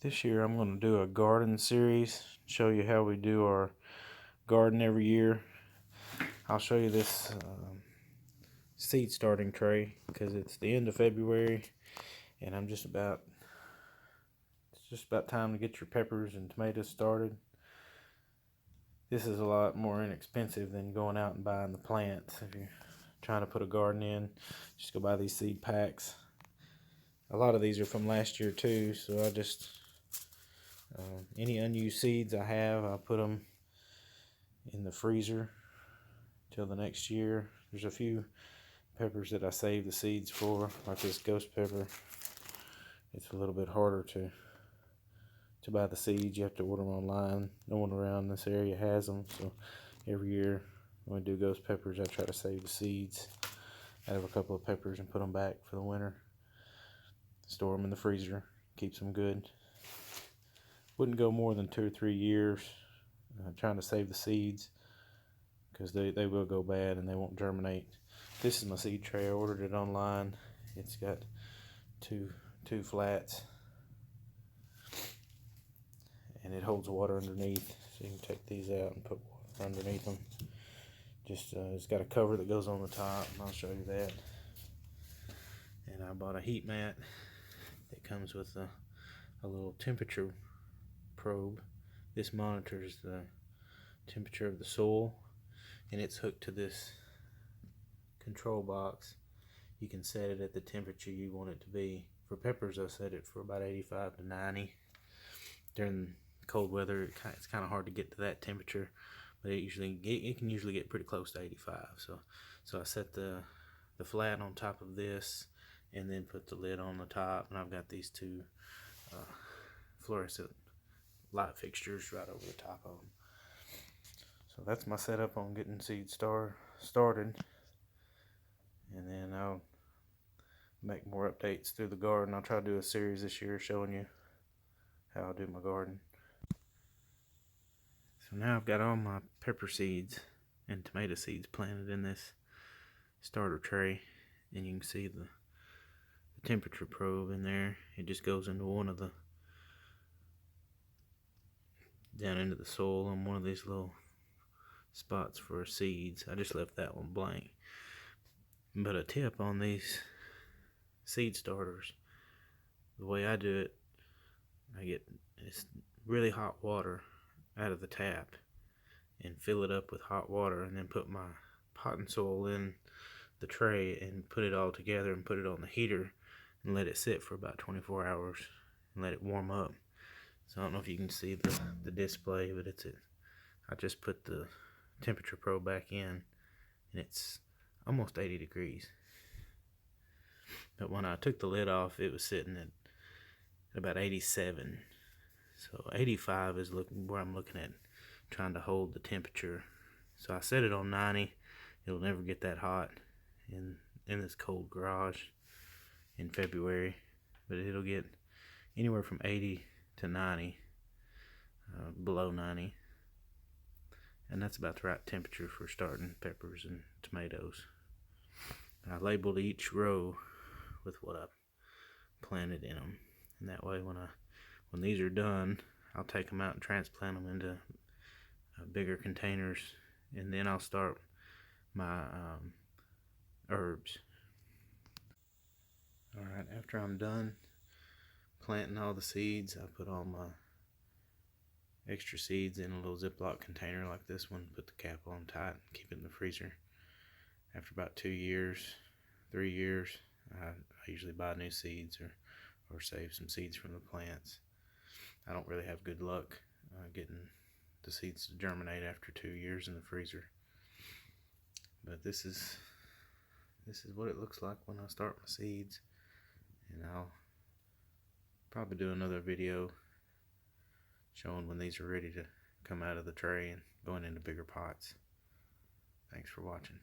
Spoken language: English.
This year I'm going to do a garden series, show you how we do our garden every year. I'll show you this seed starting tray because it's the end of February and it's just about time to get your peppers and tomatoes started. This is a lot more inexpensive than going out and buying the plants. If you're trying to put a garden in, just go buy these seed packs. A lot of these are from last year too, so I just any unused seeds I have, I put them in the freezer till the next year. There's a few peppers that I save the seeds for, like this ghost pepper. It's a little bit harder to buy the seeds. You have to order them online. No one around this area has them, so every year when I do ghost peppers, I try to save the seeds out of a couple of peppers and put them back for the winter. Store them in the freezer, keeps them good. Wouldn't go more than 2 or 3 years trying to save the seeds because they will go bad and they won't germinate. This is my seed tray. I ordered it online. It's got two flats and it holds water underneath, so you can take these out and put water underneath them. Just it's got a cover that goes on the top, and I'll show you that. And I bought a heat mat that comes with a little temperature probe. This monitors the temperature of the soil, and it's hooked to this control box. You can set it at the temperature you want it to be. For peppers, I set it for about 85 to 90. During cold weather, it's kind of hard to get to that temperature, but it can usually get pretty close to 85. So I set the flat on top of this, and then put the lid on the top, and I've got these two fluorescent light fixtures right over the top of them. So that's my setup on getting seed started, and then I'll make more updates through the garden. I'll try to do a series this year showing you how I do my garden. So now I've got all my pepper seeds and tomato seeds planted in this starter tray, and you can see the temperature probe in there. It just goes into down into the soil on one of these little spots for seeds. I just left that one blank. But a tip on these seed starters, the way I do it, I get this really hot water out of the tap and fill it up with hot water, and then put my potting soil in the tray and put it all together and put it on the heater and let it sit for about 24 hours and let it warm up. So I don't know if you can see the display, but I just put the temperature probe back in, and it's almost 80 degrees. But when I took the lid off, it was sitting at about 87. So 85 is where I'm looking at trying to hold the temperature. So I set it on 90. It'll never get that hot in this cold garage in February, but it'll get anywhere from 80 to 90, below 90, and that's about the right temperature for starting peppers and tomatoes. And I labeled each row with what I planted in them, and that way when these are done, I'll take them out and transplant them into bigger containers, and then I'll start my herbs. Alright, after I'm done planting all the seeds, I put all my extra seeds in a little Ziploc container like this one, put the cap on tight, and keep it in the freezer. After about 2 years, 3 years, I usually buy new seeds or save some seeds from the plants. I don't really have good luck getting the seeds to germinate after 2 years in the freezer, but this is what it looks like when I start my seeds. And I'll probably do another video showing when these are ready to come out of the tray and going into bigger pots. Thanks for watching.